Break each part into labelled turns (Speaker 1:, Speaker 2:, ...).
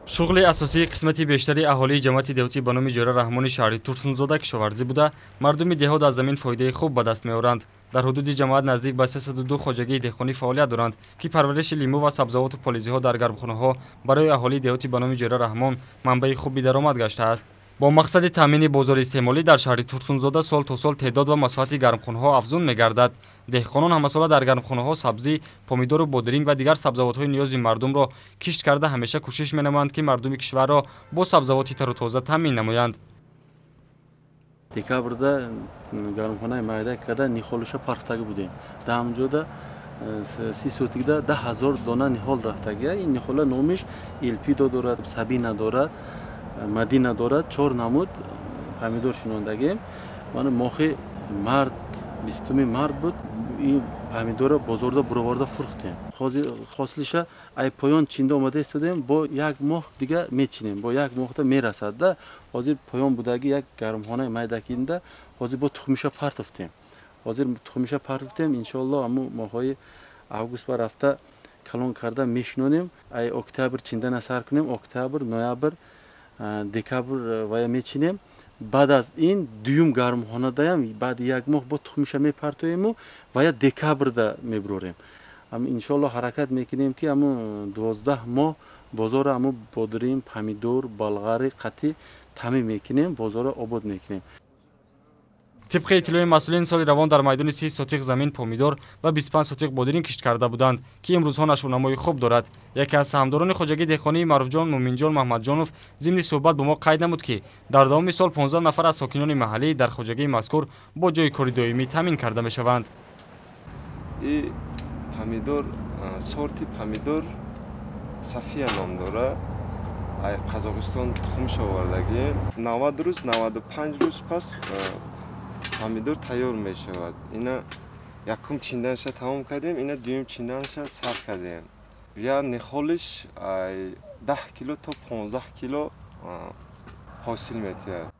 Speaker 1: шуғли асосии қисмати бештари аҳолии ҷамъияти деҳотӣ ба номи ҷӯра раҳмони шаҳри турсунзода кишоварзӣ буда, мардуми деҳот аз замин фоидаи хуб ба даст меоранд. дар ҳудуди ҷамъият наздик ба 302 хоҷагии деҳқонӣ фаъолият доранд, ки парвариши лимӯ ва сабзавоту полизиҳо дар гармхонаҳо барои аҳолии деҳоти ба номи ҷӯра раҳмон манбаи хуби даромад гаштааст. бо мақсади таъмини бозори истеъмолӣ дар шаҳри Турсунзода сол то сол теъдод ва масоҳати гармхонаҳо афзун мегардад. деҳқонон ҳамасола дар гармхонаҳо сабзӣ, помидору бодиринг ва дигар сабзавотҳои ниёзи мардумро кишт карда ҳамеша кӯшиш менамоянд, ки мардуми кишварро бо сабзавоти тару тоза таъмин намоянд.
Speaker 2: Декабрда гармхонаи майда када нихолиша парктаги будем. Дар ҳамҷода 30 сутигда 10,000 дона нихол рафтага. Ин нихола номиш Илпидо дорад, Сабина дорад, Мадина дорад, 4 намуд помидор шинондагем. Мана моҳи март 20 март буд. ин помидора бозорда буроварда фурӯхтем. Хосилиша ай поён чинда омада истодем, бо як моҳ дига мечинем, бо як моҳда мерасадда. ҳозир поён будаги як гармхонаи майдакинда ҳозир бо тухмиша партофтем. ҳозир тухмиша партофтем, иншоаллоҳ аму моҳҳои август ба рафта калон карда мешинонем. ай октябр чиндана сар кунем, октябр, ноябр, декабр вая мечинем. баъд аз ин дуюм гармхонадаям баъди як моҳ бо тухмиша мепартоему ва я декабрда мебурорем. Иншоаллоҳ ҳаракат мекунем ки аму 12 моҳ бозора аму бодирин, помидор, балғари қатӣ таъмин мекунем, бозора обод мекунем.
Speaker 1: тибқи иттилои масъулин соли равон дар майдони 30 сотиқ замин помидор ва 25 сотиқ бодирин кишт карда буданд, ки имрӯзҳо нашунамои хуб дорад. яке аз саҳмдорони хоҷагии деҳқонии Маъруфҷон Муъминҷон Маҳмадҷонов зимни суҳбат бо мо қайд намуд, ки дар давоми сол 15 нафар аз сокинони маҳаллӣ дар хоҷагии мазкур бо ҷойи кори доимӣ таъмин карда мешаванд.
Speaker 3: ин помидор сорти помидор Сафия ном дорад. ай Қазоқистон тухмиш овардаги 90 рӯз 95 рӯз пас помидор тайёр мешавад. ина якум чинданша тамом кардем, ина дуюм чинданша сар кардем. я нихолиш 10 кило то 15 кило ҳосил метиҳад.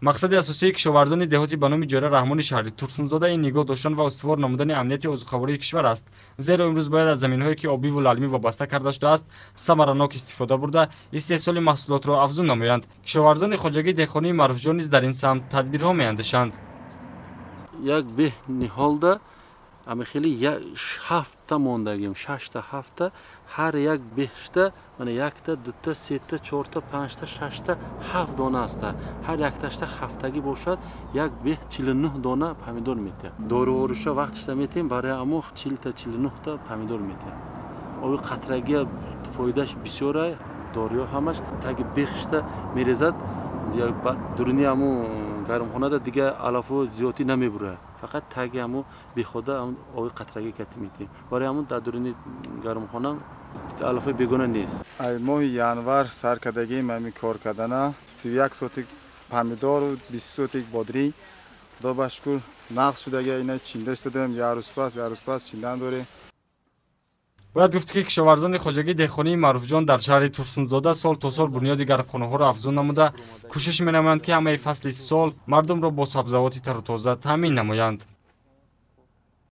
Speaker 1: мақсади асосии кишоварзони деҳоти ба номи ҷӯра раҳмони шаҳри Турсунзода ин нигоҳ доштан ва устувор намудани амнияти озуқавории кишвар аст. зеро имрӯз бояд аз заминҳое ки обиву лалмӣ вобаста карда шудааст самаранок истифода бурда истеҳсоли маҳсулотро афзун намоянд. кишоварзони хоҷагии деҳқонии Маъруфҷон низ дар ин самт тадбирҳо меандешанд.
Speaker 2: як беҳ ниҳолда амихели 7 мондагем, 6 7 ҳар як беҳшта мана 1 2 3 4 5 6 7 дона аст. ҳар якташта ҳафтагӣ бошад, як беҳ 49 дона помидор метиҳад. дорувориша вақташта метиҳем барои амо 40 49 та помидор метиҳад. оби қатрагия фоидаш бисёр ай, дориё ҳамаш таги беҳшта мерезад. дуруни аму гармхонада дига алафо зиёдӣ намебурад. фақат таги аму бехода оби қатраги кати метиҳем. барои аму дар дуруни гармхона алафои бегона нест.
Speaker 4: ай моҳи январ сар кардагӣ мами кор кардана 31 сотик помидору 20 сотик бодиринг худо ба шукр нақс шудага ина чинда истодем. як рӯз пас чиндан дорем.
Speaker 1: бояд гуфт, ки кишоварзони хоҷагии деҳқонии Маъруфҷон дар шаҳри Турсунзода сол то сол бунёди гармхонаҳоро афзун намуда кӯшиш менамоянд, ки ҳамаи фасли сол мардумро бо сабзавоти тару тоза таъмин намоянд.